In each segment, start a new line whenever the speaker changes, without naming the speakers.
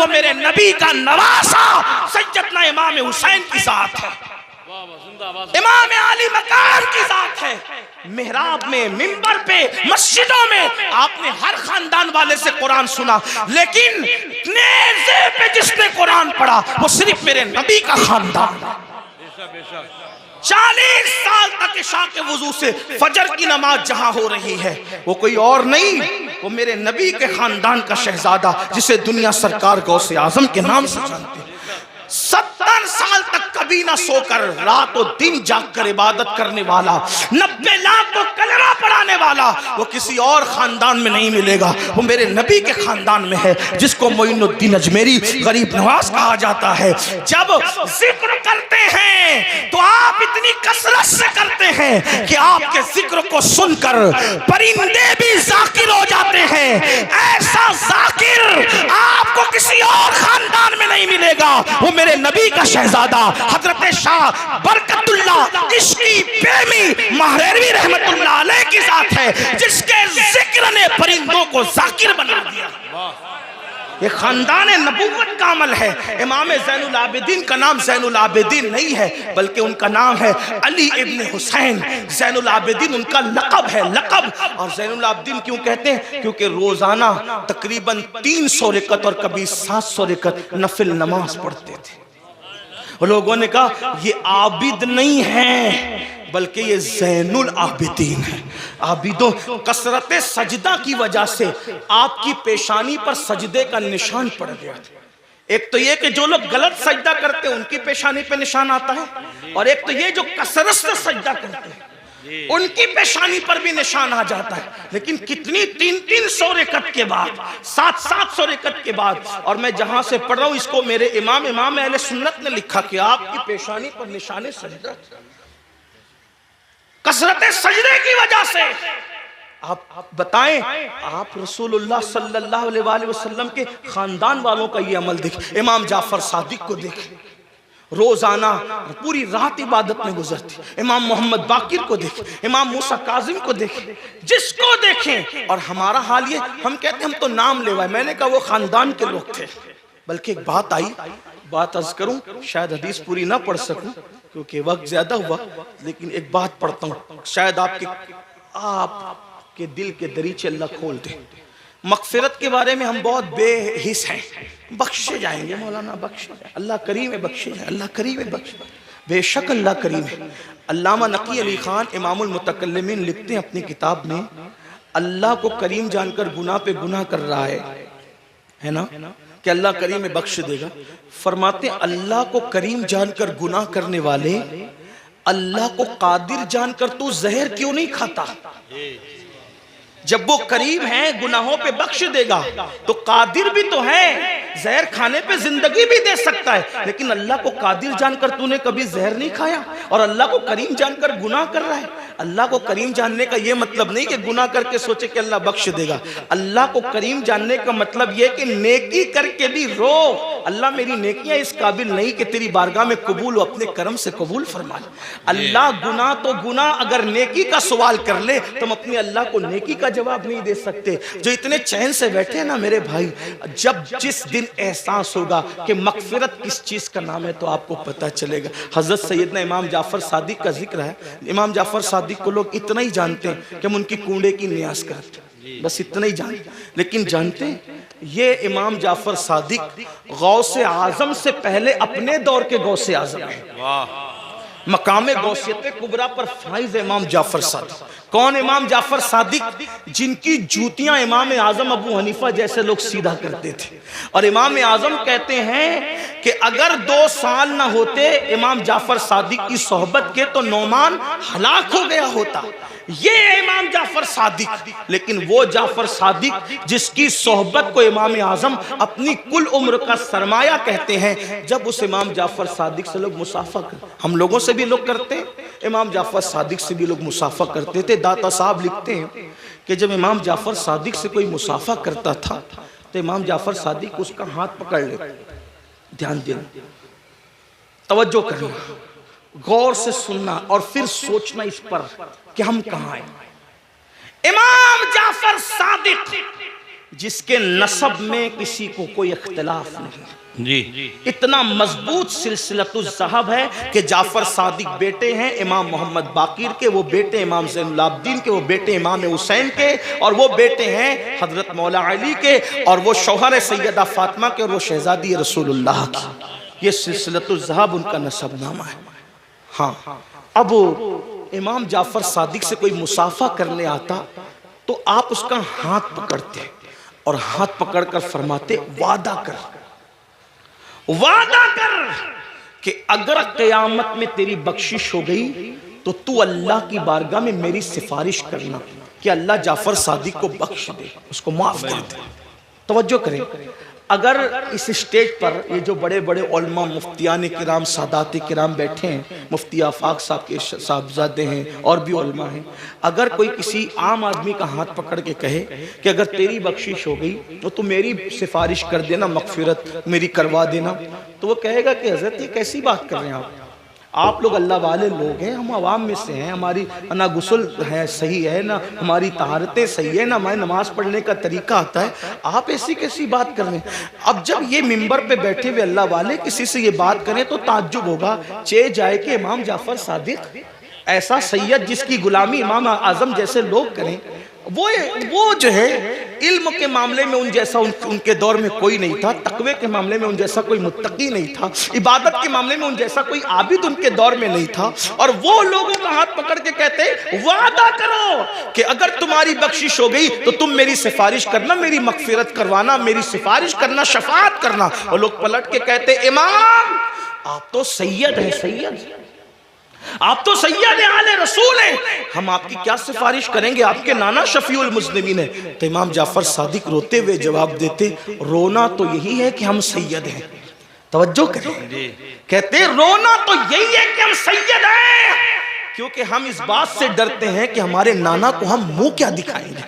वो मेरे नबी का नवासा सैयदना इमाम हुसैन की जात है, इमाम आली मकाम की जात है। मेहराब में, मिंबर पे, मस्जिदों में आपने हर खानदान वाले से कुरान सुना, लेकिन नेज़े पे जिसने कुरान पढ़ा वो सिर्फ मेरे नबी का खानदान। 40 साल तक इशा के वुजू से फजर की नमाज जहां हो रही है वो कोई और नहीं, वो मेरे नबी के खानदान का शहजादा जिसे दुनिया सरकार गौसे आजम के नाम से जानते हैं। 70 साल तक कभी ना सोकर रात और दिन जागकर इबादत करने वाला, 90 लाख को कलमा पढ़ाने वाला वो किसी और खानदान में नहीं मिलेगा, वो मेरे नबी के खानदान में है, जिसको मोइनुद्दीन अजमेरी गरीब नवाज कहा जाता है। जब जिक्र करते हैं तो आप इतनी कसरत से करते हैं कि आपके जिक्र को सुनकर परिंदे भी जाकिर हो जाते हैं। ऐसा जाकिर आपको किसी और खानदान में नहीं मिलेगा, वो मेरे नबी का शहजादा हजरत शाह बरकतुल्लाह इश्की प्रेमी महरेरवी रहमतुल्लाह अलैह की साथ है, जिसके जिक्र ने परिंदों को जाकिर बना दिया। ये खानदान नबूवत का अमल है। इमाम ज़ैनुल आबिदीन का नाम ज़ैनुल आबिदीन नहीं है, बल्कि उनका नाम है अली इब्न हुसैन। ज़ैनुल आबिदीन उनका लक़ब है, लक़ब। और ज़ैनुल आबिदीन क्यों कहते हैं? क्योंकि रोज़ाना तकरीबन 300 रकअत और कभी 700 रकअत नफिल नमाज पढ़ते थे। लोगों ने कहा ये आबिद नहीं है, बल्कि ये ज़ैनुल आबिदीन है। आबिदों, कसरत सजदा की वजह से आपकी पेशानी पर सजदे का निशान पड़ गया। एक तो ये कि जो लोग गलत सजदा करते हैं उनकी पेशानी पे निशान आता है, और एक तो ये जो कसरत से सजदा करते हैं उनकी पेशानी पर भी निशान आ जाता है। लेकिन कितनी 300 रकअत के बाद, 700 रकअत के बाद, और मैं जहां से पढ़ रहा हूं इसको मेरे इमाम अहले सुन्नत ने लिखा कि आपकी पेशानी पर निशान सजदा कसरत सजदे की वजह से। आप बताएं, आप रसूलुल्लाह सल्लल्लाहु अलैहि वसल्लम के खानदान वालों का ये अमल देखें। इमाम जाफर सादिक को देखें, रोजाना पूरी रात इबादत में गुजरती। इमाम मोहम्मद बाकिर को देखें, इमाम मूसा काजिम को देखें, जिसको देखें। और हमारा हाल ये, हम कहते हैं हम तो नाम लेवाए। मैंने कहा वो खानदान के लोग थे। बल्कि एक बात आई, बात अर्ज करूं, शायद हदीस पूरी ना पढ़ सकूं क्योंकि वक्त ज्यादा हुआ, लेकिन एक बात पढ़ता हूं, शायद आपके दिल के दरीचे अल्लाह खोल दे। मगफिरत के बारे में हम बहुत बेहिस हैं, बख्शे जाएंगे मौलाना, बख्शे जाए, अल्लाह करीम है, बख्शे जाए, अल्लाह करीम है, बख्शे, बेशक अल्लाह करीम है। अल्लामा नकी अली खान इमामुल मुतकल्लिमीन लिखते हैं अपनी किताब में, अल्लाह को करीम जानकर गुनाह पे गुनाह कर रहा है ना, कि अल्लाह करीम में बख्श देगा। फरमाते हैं अल्लाह को करीम जानकर गुनाह करने वाले अल्लाह को कादिर जानकर तू जहर क्यों नहीं खाता? जब वो करीम है गुनाहों पे बख्श देगा तो कादिर भी तो है, जहर खाने पे जिंदगी भी दे सकता है। लेकिन अल्लाह को कादिर जानकर तूने कभी जहर नहीं खाया और अल्लाह को करीम जानकर गुनाह कर रहा है। अल्लाह को करीम जानने का ये मतलब नहीं कि गुनाह करके सोचे कि अल्लाह बख्श देगा। अल्लाह को करीम जानने का मतलब ये कि नेकी करके भी रो, अल्लाह मेरी नेकियां इस काबिल नहीं कि तेरी बारगाह में कबूल हो, अपने करम से कबूल फरमा ले। अल्लाह गुनाह तो गुनाह, अगर नेकी का सवाल कर ले तुम अपने अल्लाह को नेकी का जवाब नहीं दे सकते। जो इतने चैन से बैठे हैं ना मेरे भाई, जब जिस दिन एहसास होगा कि मगफिरत किस चीज का नाम है तो आपको पता चलेगा। हजरत सैयदना इमाम जाफर सादिक का जिक्र है। इमाम जाफर सादिक को लोग इतना ही जानते हैं कि हम उनकी कूड़े की न्याज करते हैं, बस इतना ही जानते। लेकिन जानते हैं ये इमाम जाफर सादिक गौसे आजम से पहले अपने दौर के गौसे आजम है। मकामे गौसियत कुबरा पर फाइज इमाम जाफर सादिक। कौन इमाम जाफर सादिक? जिनकी जूतियां इमाम आजम अबू हनीफा जैसे लोग सीधा करते थे। और इमाम आजम कहते हैं कि अगर 2 साल ना होते इमाम जाफर सादिक की सोहबत के तो नौमान हलाक हो गया होता। ये इमाम जाफर सादिक। लेकिन वो जाफर सादिक जिसकी सोहबत को इमाम आजम अपनी कुल उम्र का सरमाया कहते हैं, जब उस इमाम जाफर सादिक से लोग मुसाफा कर, हम लोगों से भी लोग करते हैं, इमाम जाफर सादिक से भी लोग मुसाफा करते थे। दाता साहब लिखते हैं कि जब इमाम जाफर सादिक से कोई मुसाफा करता था तो इमाम जाफर सादिक उसका हाथ पकड़ लेते। ध्यान देना, तवज्जो करना, गौर से सुनना और फिर सोचना इस पर कि हम कहां हैं। इमाम जाफर सादिक जिसके नसब में किसी को कोई इख्तिलाफ नहीं
जी।
इतना मजबूत सिलसिलतुल ज़हब है कि जाफर सादिक बेटे हैं इमाम मोहम्मद बाकिर के, वो बेटे इमाम ज़ैनुल आबिदीन के, वो बेटे इमाम हुसैन के, और वो बेटे हैं हजरत मौला अली के, और वो शौहर सैयदा फातिमा के, और वो शहजादी रसूलुल्लाह की। ये सिलसिलतुल ज़हब उनका नसबनामा है। हाँ, अब इमाम जाफर सादिक से कोई मुसाफा करने आता तो आप उसका हाथ पकड़ते और हाथ पकड़कर फरमाते वादा कर कि अगर क़यामत में तेरी बख्शिश हो गई तो तू अल्लाह की बारगाह में मेरी सिफारिश करना कि अल्लाह जाफर सादिक को बख्श दे, उसको माफ कर दे। तवज्जो करें, अगर इस स्टेज पर ये जो बड़े बड़े उलमा मुफ्तियान किराम सादात किराम बैठे हैं, मुफ्ती आफाक साहब के साहबजादे हैं और भी उलमा हैं, अगर कोई किसी आम आदमी का हाथ पकड़ के कहे कि अगर तेरी बख्शिश हो गई तो तू मेरी सिफारिश कर देना, मगफिरत मेरी करवा देना, तो वो कहेगा कि हज़रत ये कैसी बात कर रहे हैं आप लोग अल्लाह वाले लोग हैं, हम आवाम में से हैं, हमारी ना गुस्ल है सही है, ना हमारी तहारतें सही है, ना हमारे नमाज पढ़ने का तरीका आता है, आप ऐसी कैसी बात कर रहे हैं। अब जब ये मिंबर पे बैठे हुए अल्लाह वाले किसी से ये बात करें तो ताज्जुब होगा, चे जाए कि इमाम जाफर सादिक ऐसा सैयद जिसकी गुलामी इमाम आजम जैसे लोग करें, वो जो है इल्म के मामले में उन जैसा उनके दौर में कोई नहीं था, तकवे के मामले में उन जैसा कोई मुत्तकी नहीं था, इबादत के मामले में उन जैसा कोई आबिद उनके दौर में नहीं था, और वो लोगों का हाथ पकड़ के कहते वादा करो कि अगर तुम्हारी बख्शिश हो गई तो तुम मेरी सिफारिश करना, मेरी मगफिरत करवाना, मेरी सिफारिश करना, शफाअत करना। और लोग पलट के कहते इमाम आप तो सैयद हैं, सैयद आप तो सैयद आले रसूल हैं, हम आपकी क्या सिफारिश करेंगे, आपके नाना शफीउल मुज़निबीन है। तो इमाम जाफर सादिक रोते हुए जवाब देते, रोना तो यही है कि हम सैयद हैं। तवज्जो करें, कहते रोना तो यही है कि हम सैयद हैं, क्योंकि हम इस बात से डरते हैं कि हमारे नाना को हम मुंह क्या दिखाएंगे,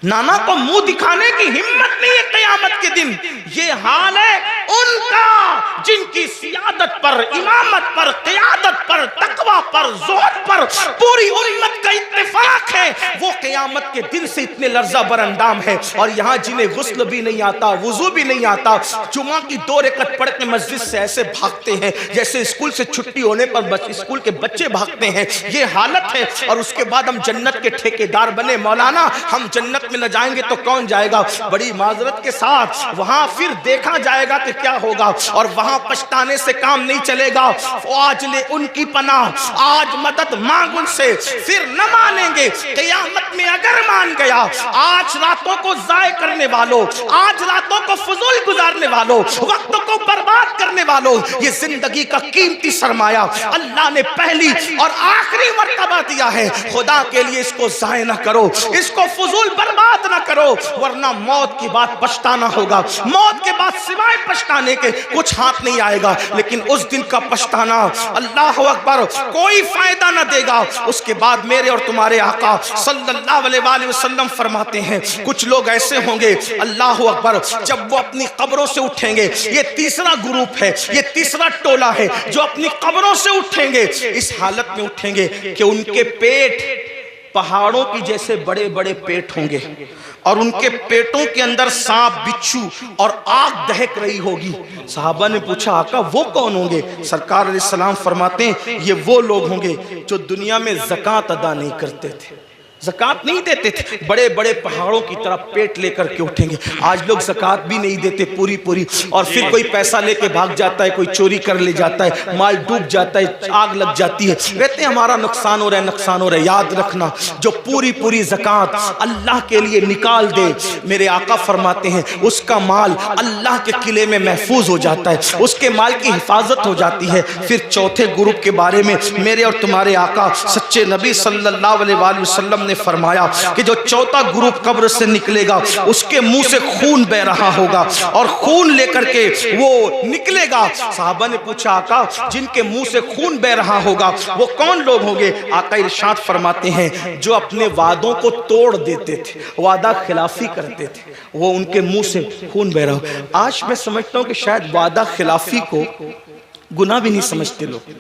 नाना को मुंह दिखाने की हिम्मत नहीं है क़यामत के दिन। ये हाल है उनका जिनकी सियादत पर, इमामत पर, क़यादत पर, तकवा पर, ज़ुहद पर पूरी उम्मत का इत्तेफाक है, वो क़यामत के दिन से इतने लर्जा बरअंदाम है। और यहाँ जिन्हें गुस्ल भी नहीं आता, वुज़ू भी नहीं आता, जुमा की 2 रकअत पढ़ के मस्जिद से ऐसे भागते हैं जैसे स्कूल से छुट्टी होने पर स्कूल के बच्चे भागते हैं, ये हालत है। और उसके बाद हम जन्नत के ठेकेदार बने, मौलाना हम जन्नत में न जाएंगे तो कौन जाएगा, बड़ी माजरत के साथ वहां फिर देखा जाएगा कि क्या होगा, और वहां पछताने से काम नहीं चलेगा। आज ले उनकी पनाह, आज मदद मांग उनसे, फिर न मानेंगे क़यामत में अगर मान गया। आज रातों को जाय करने वालों, आज रातों को फजूल गुजारने वालों, वक्त को बर्बाद करने वालों, ये जिंदगी का कीमती सरमाया अल्लाह ने पहली और आखिरी मर्तबा दिया है। खुदा के लिए इसको जाय न करो, इसको फजूल बर्बाद ना करो, वरना मौत के बाद पछताना होगा। मौत के बाद सिवाय पछताने के कुछ हाथ नहीं आएगा, लेकिन उस दिन का पछताना अल्लाह अकबर कोई फायदा ना देगा। उसके बाद मेरे और तुम्हारे आका सल्लल्लाहु अलैहि वसल्लम फरमाते हैं कुछ लोग ऐसे होंगे अल्लाह अकबर, जब वो अपनी कब्रों से उठेंगे, ये तीसरा ग्रुप है, ये तीसरा टोला है जो अपनी कब्रों से उठेंगे, इस हालत में उठेंगे कि उनके पेट पहाड़ों की जैसे बड़े बड़े पेट होंगे, और उनके पेटों के अंदर सांप, बिच्छू और आग दहक रही होगी। साहबा ने पूछा आका वो कौन होंगे? सरकार अलैहिस्सलाम फरमाते हैं ये वो लोग होंगे जो दुनिया में ज़कात अदा नहीं करते थे, ज़कात नहीं देते थे, बड़े बड़े पहाड़ों की तरफ पेट लेकर के उठेंगे। आज लोग ज़कात भी नहीं देते पूरी पूरी, और फिर कोई पैसा लेके भाग जाता है, कोई चोरी कर ले जाता है, माल डूब जाता है, आग लग जाती है, कहते हैं हमारा नुकसान हो रहा है, नुकसान हो रहा है। याद रखना जो पूरी पूरी ज़कात अल्लाह के लिए निकाल दे, मेरे आका फरमाते हैं उसका माल अल्लाह के किले में महफूज हो जाता है, उसके माल की हिफाजत हो जाती है। फिर चौथे ग्रुप के बारे में मेरे और तुम्हारे आका सच्चे नबी सल्लल्लाहु अलैहि वसल्लम ने फरमाया कि जो चौथा ग्रुप कब्र से निकलेगा उसके मुंह से खून बह रहा होगा, और खून लेकर के वो निकलेगा। साहबा ने पूछा आका जिनके मुंह से खून बह रहा होगा वो कौन लोग होंगे? आका इरशाद फरमाते हैं जो अपने वादों को तोड़ देते थे, वादा खिलाफी करते थे, वो उनके मुंह से खून बह रहा हो। आज मैं समझता हूं कि शायद वादा खिलाफी को गुनाह भी नहीं समझते लोग,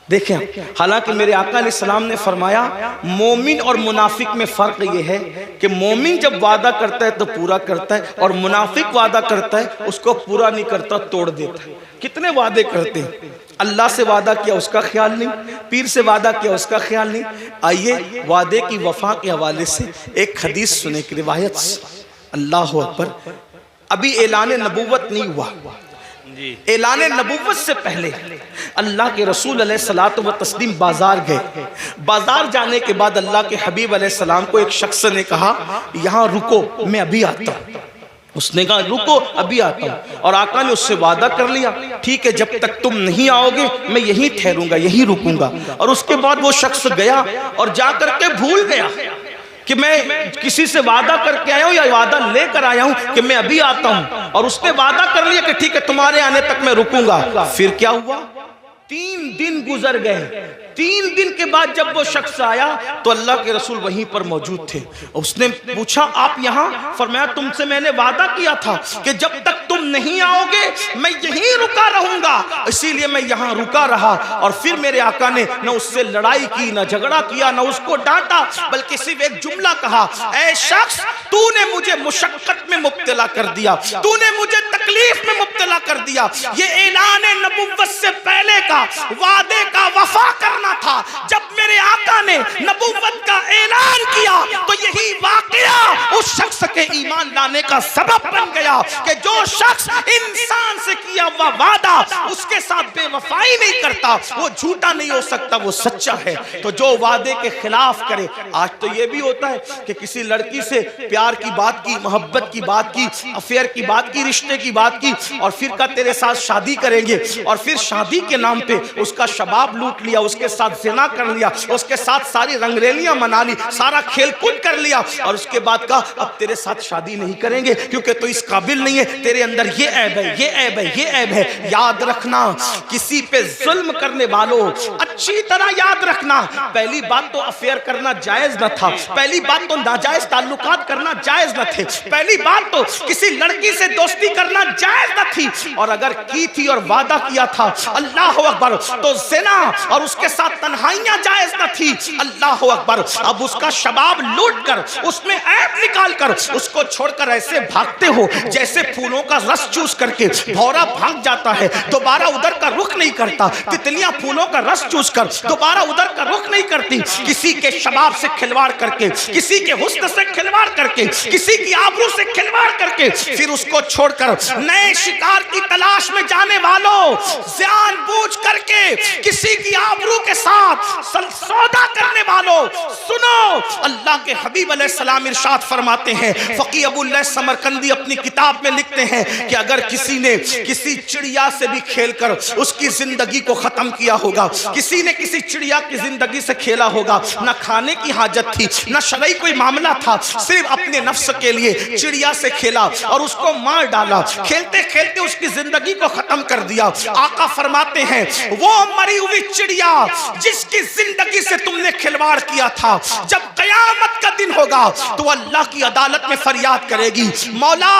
देखें, हालांकि मेरे आका अलैहिस्सलाम ने फरमाया मोमिन और मुनाफिक में फ़र्क ये है कि मोमिन जब वादा करता है तो पूरा करता है, और मुनाफिक वादा करता है उसको पूरा नहीं करता, तोड़ देता है। कितने वादे करते हैं, अल्लाह से वादा किया उसका ख्याल नहीं, पीर से वादा किया उसका ख्याल नहीं। आइए वादे की वफा के हवाले से एक हदीस सुने की रिवायत। अल्लाह अकबर। अभी ऐलान नबूवत नहीं हुआ, ऐलान नबूवत से पहले अल्लाह के रसूल अलैहिस्सलातु व तस्लीम बाजार गए। बाजार जाने के बाद अल्लाह के हबीब अलैहिस्सलाम को एक शख्स ने कहा, यहाँ रुको, मैं अभी आता हूँ। उसने कहा रुको, अभी आता हूँ। और आका ने उससे वादा कर लिया, ठीक है, जब तक तुम नहीं आओगे मैं यहीं ठहरूंगा, यहीं रुकूंगा। और उसके बाद वो शख्स गया और जा करके भूल गया कि मैं किसी से वादा करके आया हूं या वादा लेकर आया हूं कि मैं अभी आता हूं। और उसने वादा कर लिया कि ठीक है, तुम्हारे आने तक मैं रुकूंगा। फिर क्या हुआ, 3 दिन गुजर गए। 3 दिन के बाद जब वो शख्स आया तो अल्लाह के रसूल वहीं पर मौजूद थे। उसने पूछा, आप यहाँ? फरमाया, तुमसे मैंने वादा किया था कि जब तक तुम नहीं आओगे मैं यहीं रुका रहूंगा, इसीलिए मैं यहाँ रुका रहा। और फिर मेरे आका ने न उससे लड़ाई की, न झगड़ा किया, न उसको डांटा, बल्कि सिर्फ एक जुमला कहा, ऐ शख्स, तूने मुझे मुशक्कत में मुब्तला कर दिया, तूने मुझे तकलीफ में मुब्तला कर दिया। ये ऐलान नबुव्वत से पहले का वादे का वफा करना था। जब मेरे आका ने नबुव्वत का ऐलान किया तो यही वाकया उस शख्स के ईमान लाने का सबब बन गया कि जो शख्स इंसान से किया हुआ वादा उसके साथ बेवफाई नहीं करता, वो झूठा नहीं हो सकता, वो सच्चा है। तो जो वादे के खिलाफ करे, आज तो ये भी होता है कि किसी लड़की से प्यार की बात की, मोहब्बत की बात की, अफेयर की बात की, रिश्ते की बात की, और फिर का तेरे साथ शादी करेंगे, और फिर शादी के नाम पे उसका शबाब लूट लिया, उसके साथ ज़िना कर लिया, उसके साथ सारी रंगरेलियां मना ली, सारा खेल कूद कर लिया, और उसके बाद का अब तेरे साथ शादी नहीं करेंगे क्योंकि तो इस काबिल नहीं है, तेरे अंदर ये ऐब है, ये ऐब है, ये ऐब है। याद रखना, किसी पे जुल्म करने वालों, अच्छी तरह याद रखना, पहली बात तो अफेयर करना जायज न था, पहली बात तो नाजायज ताल्लुकात करना जायज न थे, पहली बात तो किसी लड़की से दोस्ती करना जायज न थी, और अगर की थी और वादा किया था अल्लाह अकबर तो ज़िना और उसके साथ तन्हाइयां जायज न थी। अल्लाह अकबर। अब उसका शबाब लूट कर, उसमें ऐब निकाल कर उसको छोड़कर ऐसे भागते हो जैसे फूलों का रस चूस करके भौरा भाग जाता है, दोबारा उधर का रुख नहीं करता। तितलियां फूलों का रस चूस कर दोबारा उधर का रुख नहीं करती। किसी के शबाब से खिलवाड़ करके, किसी के हुस्न से खिलवाड़ करके, किसी की आबरू से खिलवाड़ करके फिर उसको छोड़कर नए शिकार की तलाश में जाने वालों, जानबूझ करके किसी की आबरू के साथ सौदा करने वालों, सुनो, अल्लाह के हबीब अलैहिस्सलाम इरशाद फरमाते हैं, फकी अबुल समरकंदी अपनी किताब में लिखते हैं कि अगर किसी ने किसी चिड़िया से भी खेलकर उसकी जिंदगी को खत्म किया होगा, किसी ने किसी चिड़िया की जिंदगी से खेला होगा, ना खाने की हाजत थी, ना शरई कोई मामला था, सिर्फ अपने नफ्स के लिए चिड़िया से खेला और उसको मार डाला, खेलते खेलते उसकी जिंदगी को खत्म कर दिया। आका फरमाते हैं, वो मरी हुई चिड़िया जिसकी जिंदगी से तुमने खिलवाड़ किया था, जब कयामत का दिन होगा तो अल्लाह की अदालत में फरियाद करेगी, मौला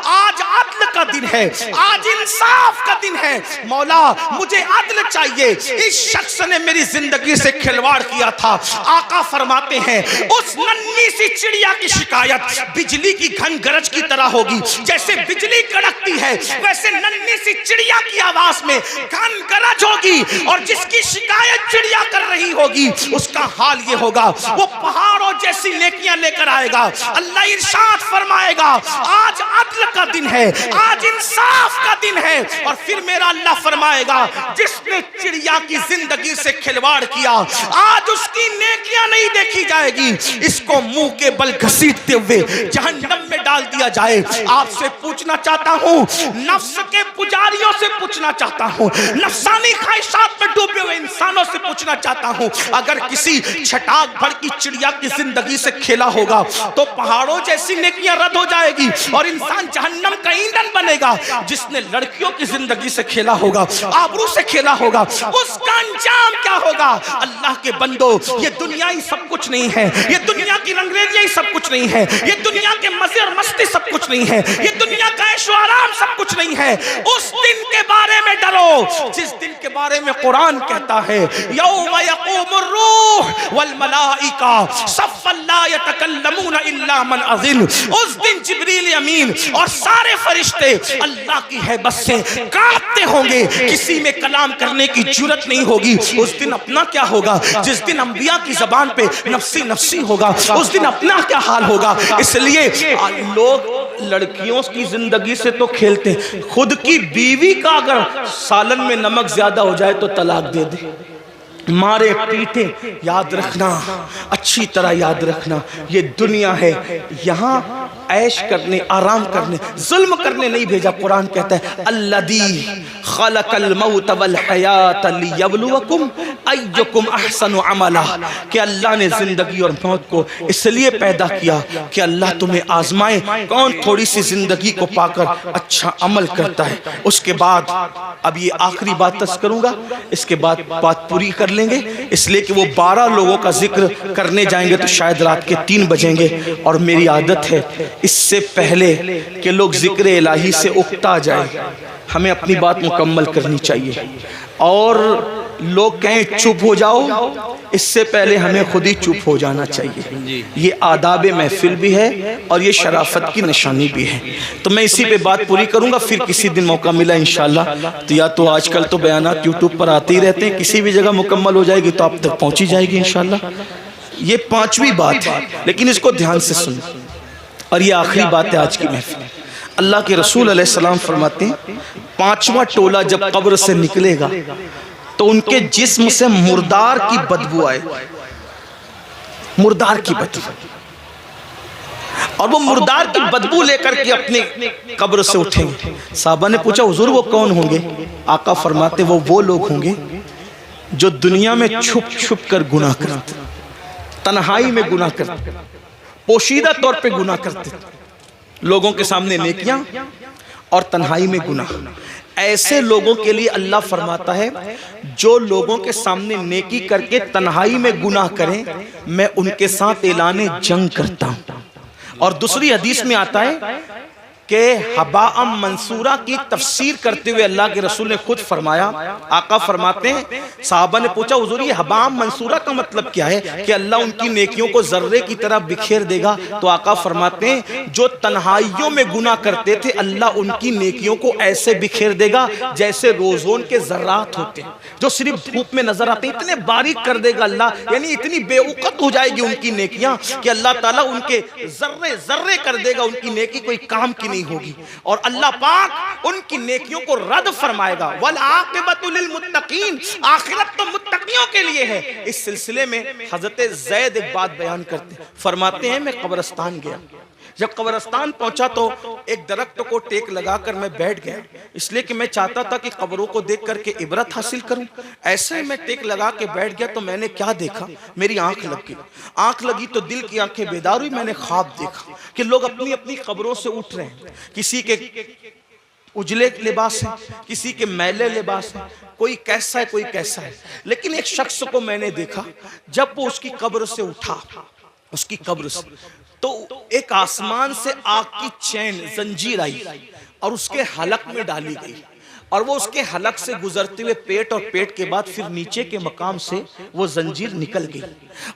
आज अदल का दिन है, आज इंसाफ का दिन है, मौला मुझे अदल चाहिए, इस शख्स ने मेरी जिंदगी से खिलवाड़ किया था। आका फरमाते हैं, उस नन्ही सी चिड़िया की शिकायत बिजली की घन गरज की तरह होगी, जैसे बिजली कड़कती है वैसे नन्ही सी चिड़िया की आवाज में घन गरज होगी, और जिसकी शिकायत चिड़िया कर रही होगी उसका हाल ये होगा, वो पहाड़ों जैसी नेकियां लेकर आएगा। अल्लाह इरशाद फरमाएगा, आज अदल का दिन है, आज इंसाफ का दिन है, और फिर मेरा अल्लाह फरमाएगा, जिसने चिड़िया की जिंदगी से खिलवाड़ किया आज उसकी नेकियां नहीं देखी जाएगी, इसको मुंह के बल घसीटते हुए जहन्नम में डाल दिया जाए। आपसे पूछना चाहता हूं, नफ्स के पुजारियों से पूछना चाहता हूं, नफसानी ख्वाहिशात में डूबे हुए इंसानों से पूछना चाहता हूं, अगर किसी छटाक भर की चिड़िया की जिंदगी से खेला होगा तो पहाड़ों जैसी नेकियां रद्द हो जाएगी और इंसान जहन्नम का ईंधन बनेगा। जिसने लड़कियों की जिंदगी से खेला होगा, आबरू से खेला होगा, उसका अंजाम क्या होगा? अल्लाह के बंदो, ये दुनिया ही सब कुछ नहीं है, ये दुनिया की रंगरेलियां सब कुछ नहीं है, ये दुनिया के मजे और मस्ती सब कुछ नहीं है, ये दुनिया का ऐशो आराम सब कुछ नहीं है। उस दिन के बारे में डरो जिस दिन के बारे में कुरान कहता है यौम यक़ूमुर रूह वल मलाइका सफ़्फ़न ला यतकल्लमूना इल्ला मन अज़िन। उस दिन जिब्रील अमीन और सारे फरिश्ते अल्लाह की हैबत से कांपते होंगे, किसी में कलाम करने की जुर्रत नहीं होगी। उस दिन अपना क्या होगा, जिस दिन अंबिया की जबान पे नफ्सी नफ्सी होगा, उस दिन अपना क्या हाल होगा। इसलिए लोग लड़कियों की जिंदगी से तो खेलते हैं, खुद की बीवी का अगर सालन में नमक ज्यादा हो जाए तो तलाक दे दे, मारे पीटे। याद रखना, अच्छी तरह याद रखना, ये दुनिया है, यहाँ ऐश करने, आराम करने, जुल्म करने नहीं भेजा। कुरान कहता है अल्लज़ी खलक़ल मौत वल हयात लियब्लुवकुम अय्युकुम अहसनु अमला, कि अल्लाह ने जिंदगी और मौत को इसलिए पैदा किया कि अल्लाह तुम्हें आजमाए कौन थोड़ी सी जिंदगी को पाकर अच्छा अमल करता है। उसके बाद अब ये आखिरी बात तस करूंगा, इसके बाद बात पूरी कर लेंगे, इसलिए कि वो 12 लोगों का जिक्र करने जाएंगे तो शायद रात के 3 बजेंगे। और मेरी आदत है इससे पहले कि लोग जिक्र इलाही से उकता जाए, हमें अपनी बात मुकम्मल करनी चाहिए। और लोग कहें चुप हो जाओ, इससे पहले हमें खुद ही चुप हो जाना चाहिए। ये आदाब महफिल भी है और ये शराफत की निशानी भी है। तो मैं इसी पे बात पूरी करूंगा, फिर किसी दिन मौका मिला इंशाल्लाह तो, या तो आजकल तो बयानात यूट्यूब पर आते ही रहते हैं, किसी भी जगह मुकम्मल हो जाएगी तो आप तक पहुंची जाएगी इंशाल्लाह। ये 5वीं बात है, लेकिन इसको ध्यान से सुनो, और ये आखिरी बात है आज की महफिल। अल्लाह के रसूल अलैहिस्सलाम फरमाते हैं 5वां टोला जब कब्र से निकलेगा तो उनके जिस्म से मुर्दार की बदबू आए, मुर्दार की बदबू, और वो मुर्दार की बदबू लेकर के अपने कब्र से उठेंगे। साहबा ने पूछा हुजूर वो कौन होंगे? आका फरमाते वो लोग होंगे जो दुनिया में छुप छुप कर गुनाह करते, तन्हाई में गुनाह करते, पोशीदा तौर पे गुनाह करते, लोगों के सामने नेकियां और तन्हाई में गुनाह। ऐसे लोगों के लिए अल्लाह फरमाता है जो लोगों के सामने नेकी करके तन्हाई में गुनाह करें, मैं उनके साथ ऐलाने जंग करता हूं। और दूसरी हदीस में आता है कि हबाअम मंसूरा की तफसीर करते हुए अल्लाह के रसूल ने खुद फरमाया, आका फरमाते हैं साहबा ने पूछा हुजूर ये हबाअम मंसूरा का मतलब क्या है कि अल्लाह उनकी नेकियों को जर्रे की तरह बिखेर देगा। तो आका फरमाते हैं जो तन्हाइयों में गुनाह करते थे अल्लाह उनकी नेकियों को ऐसे बिखेर देगा जैसे रोजोन के जर्रात होते हैं जो सिर्फ धूप में नजर आते हैं, इतने बारीक कर देगा अल्लाह, यानी इतनी बेवकूत हो जाएगी उनकी नेकियां कि अल्लाह ताला उनके जर्रे जर्रे कर देगा, उनकी नेकी कोई काम की होगी। और अल्लाह पाक उनकी नेकियों को रद्द फरमाएगा। वल आक़िबतु लिल मुत्तकीन, आखिरत तो मुत्तकियों के लिए है। इस सिलसिले में हजरत ज़ैद एक बात बयान करते, फरमाते हैं मैं कब्रिस्तान गया, जब कब्रिस्तान पहुंचा तो एक दरख्त को टेक लगाकर मैं बैठ गया, इसलिए कि मैं चाहता था कि कब्रों को देख करके इबरत हासिल करूं। ऐसे मैं टेक लगा के बैठ गया तो मैंने क्या देखा, मेरी आंख लगी, आंख लगी तो दिल की आंखें बेदार हुई। मैंने ख्वाब देखा कि लोग अपनी अपनी कब्रों से उठ रहे हैं, किसी के उजले लिबास है, किसी के मैले लिबास है, कोई कैसा है कोई कैसा है। लेकिन एक शख्स को मैंने देखा जब वो उसकी कब्र से उठा, उसकी कब्र से, तो एक आसमान से आग की चैन जंजीर आई और उसके हलक में डाली गई, और वो उसके हलक से गुजरते हुए पेट, और पेट के बाद फिर नीचे के मकाम से वो जंजीर निकल गई,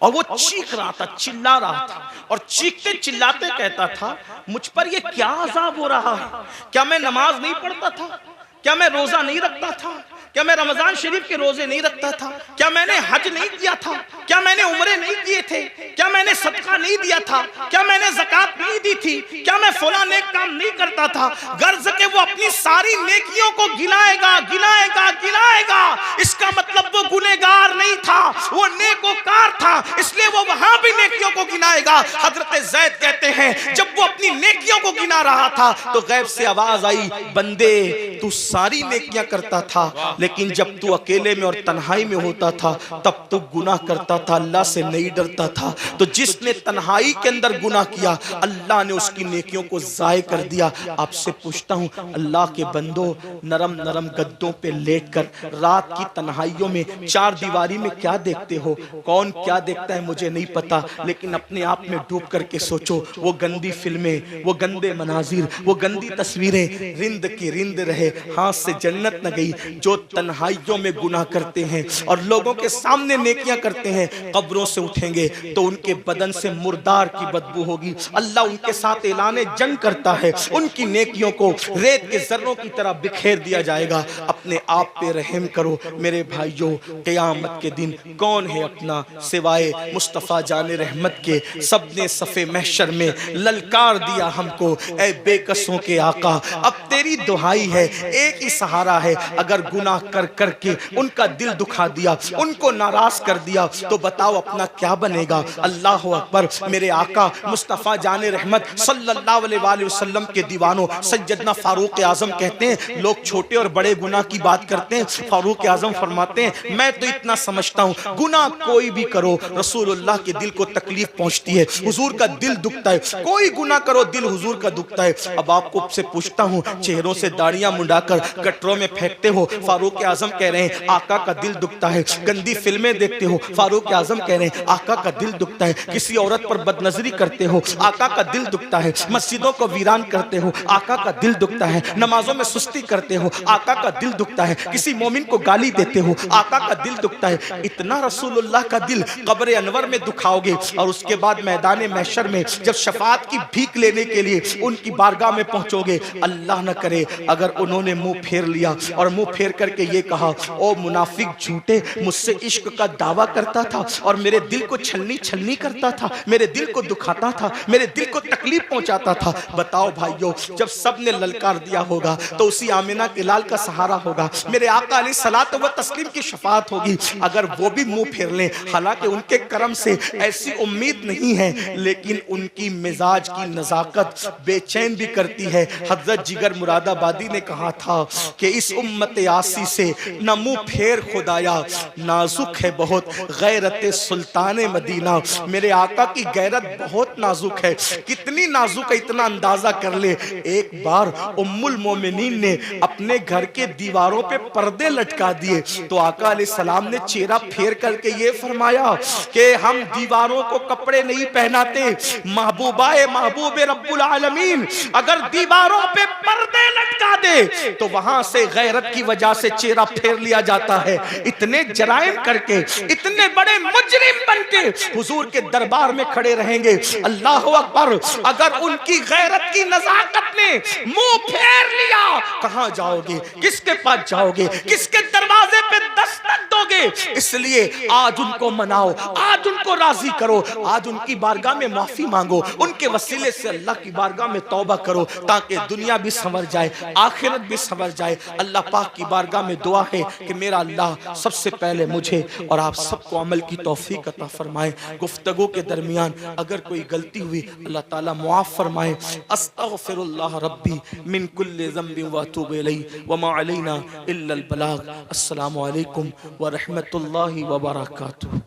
और वो चीख रहा था, चिल्ला रहा था, और चीखते चिल्लाते कहता था मुझ पर ये क्या अजाब हो रहा है, क्या मैं नमाज नहीं पढ़ता था, क्या मैं रोजा नहीं रखता था, क्या मैं रमजान शरीफ के रोजे नहीं रखता था, क्या मैंने हज नहीं किया था, क्या मैंने उम्रे नहीं किए थे, क्या मैंने सदका नहीं दिया था, क्या मैंने ज़कात नहीं दी थी, क्या मैं फलां नेक काम नहीं करता था। गर्ज के वो अपनी सारी नेकियों को गिनाएगा गिनाएगा गिनाएगा, इसका मतलब वो गुनहगार नहीं था, वो नेकोकार था, इसलिए वो वहां भी नेकियों को गिनाएगा। हजरत ज़ैद कहते हैं जब वो वो अपनी नेकियों को गिना रहा था तो गैब से आवाज आई, बंदे तू सारी नेकियां करता था, लेकिन जब तू अकेले में और तन्हाई में होता था तब तू गुनाह करता था, अल्लाह से नहीं डरता था। तो जिसने तन्हाई के अंदर गुनाह किया अल्लाह ने उसकी नेकियों को ज़ाय कर दिया। आपसे पूछता हूँ अल्लाह के बंदो, नरम नरम गद्दों पे लेटकर रात की तन्हाइयों में चार दीवारी में क्या देखते हो? कौन क्या देखता है मुझे नहीं पता, लेकिन अपने आप में डूब करके सोचो, वो गंदी फिल्में, वो गंदे मनाजिर, वो गंदी तस्वीरें रिंद की रिंद रहे, हाथ से जन्नत न गई। जो तन्हाइयों में गुनाह करते हैं और लोगों के सामने नेकियां करते हैं, कब्रों से उठेंगे तो उनके बदन से मुर्दार की बदबू होगी। अल्लाह उनके साथ ऐलाने जंग करता है, उनकी नेकियों को रेत के जर्रों की तरह बिखेर दिया जाएगा। अपने आप पे रहम करो मेरे भाइयों, क़यामत के दिन कौन है अपना सिवाय मुस्तफ़ा जाने रहमत के। सबने सफ़े महशर में ललकार दिया हमको, ऐ बेकसों के आका अब तेरी दुहाई है, एक ही सहारा है। अगर गुनाह कर करके उनका दिल दुखा दिया, उनको नाराज कर दिया तो बताओ अपना क्या बनेगा। अल्लाह अकबर। मेरे आका मुस्तफ़ा जाने रहमत सल्लल्लाहु अलैहि वसल्लम के दीवानों सैयदना फारूक आज़म कहते हैं, लोग छोटे और बड़े गुनाह की बात करते हैं, फारूक आज़म फरमाते हैं मैं तो इतना समझता हूँ गुनाह कोई भी करो रसूलुल्लाह के दिल को तकलीफ पहुँचती है, हुजूर का दिल दुखता है। कोई गुनाह करो दिल हुजूर का दुखता है। अब आपको से पूछता हूँ, चेहरों से दाढ़ियां मुंडाकर गटरों में फेंकते हो, फारूक आज़म कह रहे हैं आका का दिल दुखता है। गंदी फिल्में देखते हो, फारूक आज़म कह रहे हैं आका का दिल दुखता है। किसी औरत पर बदनजरी करते हो, आका का दिल दुखता है। मस्जिदों को वीरान करते हो, आका का दिल दुखता है। नमाजों में सुस्ती करते हो, आका का दिल दुखता है। किसी मोमिन को गाली देते हो, आका का दिल दुखता है। इतना रसूलुल्लाह का दिल कब्र अनवर में दुखाओगे और उसके बाद मैदान महशर में जब शफाअत की भीख लेने के लिए उनकी बारगाह में पहुंचोगे, अल्लाह न करे अगर उन्होंने मुंह फेर लिया और मुंह फेर करके ये कहा, ओ मुनाफिक झूठे, मुझसे इश्क का दावा करता था और मेरे दिल को छलनी छलनी करता था, मेरे दिल को दुखाता था, मेरे दिल को तकलीफ पहुंचाता था। बताओ भाइयों, जब सब ने ललकार दिया होगा तो उसी आमिना के लाल का सहारा होगा, मेरे आका अलैहिस्सलातु व तस्लीम की शफाअत होगी। अगर वो भी मुंह फेर लें, हालांकि उनके करम से ऐसी उम्मीद नहीं है, लेकिन उनकी मिजाज की नजाकत बेचैन भी करती है। हजरत जिगर मुरादाबादी ने कहा था कि इस उम्मत आसी से न मुंह फेर खुदाया, नाजुक है बहुत गैरत सुल्तान मदीना। मेरे आका की गैरत बहुत नाजुक है। कितनी नाजुक है इतना अंदाजा कर ले। एक बार उम्मुल मोमिनीन ने अपने घर के दीवारों पे पर्दे लटका दिए तो आका अलैहिस्सलाम ने चेहरा फेर करके ये फरमाया कि हम दीवारों को कपड़े नहीं पहनाते, महबूबाए महबूबे रब्बुल आलमीन अगर दीवारों पे पर्दे लटका दे तो वहां से गैरत की वजह से चेहरा फेर लिया जाता है। इतने जराइम करके, इतने बड़े मुजरिम बनके हुजूर के दरबार में खड़े रहेंगे। अल्लाह अकबर। अगर उनकी गैरत की नजाकत ने मुंह फेर लिया, कहां जाओगे, किसके पास जाओगे, किसके दरवाजे पे दस्तक दोगे? इसलिए आज उनको मनाओ, आज उनको राजी करो, आज उनकी बारगाह में माफी मांगो, उनके वसीले से अल्लाह की बारगाह में तौबा करो ताकि दुनिया भी संवर जाए, आखिरत भी संवर जाए। अल्लाह पाक की बारगाह में दुआ है कि मेरा अल्लाह सबसे पहले मुझे और आप सबको अमल की तौफीक अता फरमाए। गुफ्तगू के दरमियान अगर कोई गलती हुई अल्लाह ताला मुआफ फरमाए। अस्तगफिरुल्लाह रब्बी मिन कुल्लि ज़ंबिन व अतूबु इलैहि व मा अलैना इल्लल बलाग। अस्सलामु अलैकुम व रहमतुल्लाहि व बरकातुहू।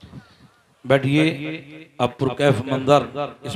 बैठिए। अब पुरकैफ मंजर इस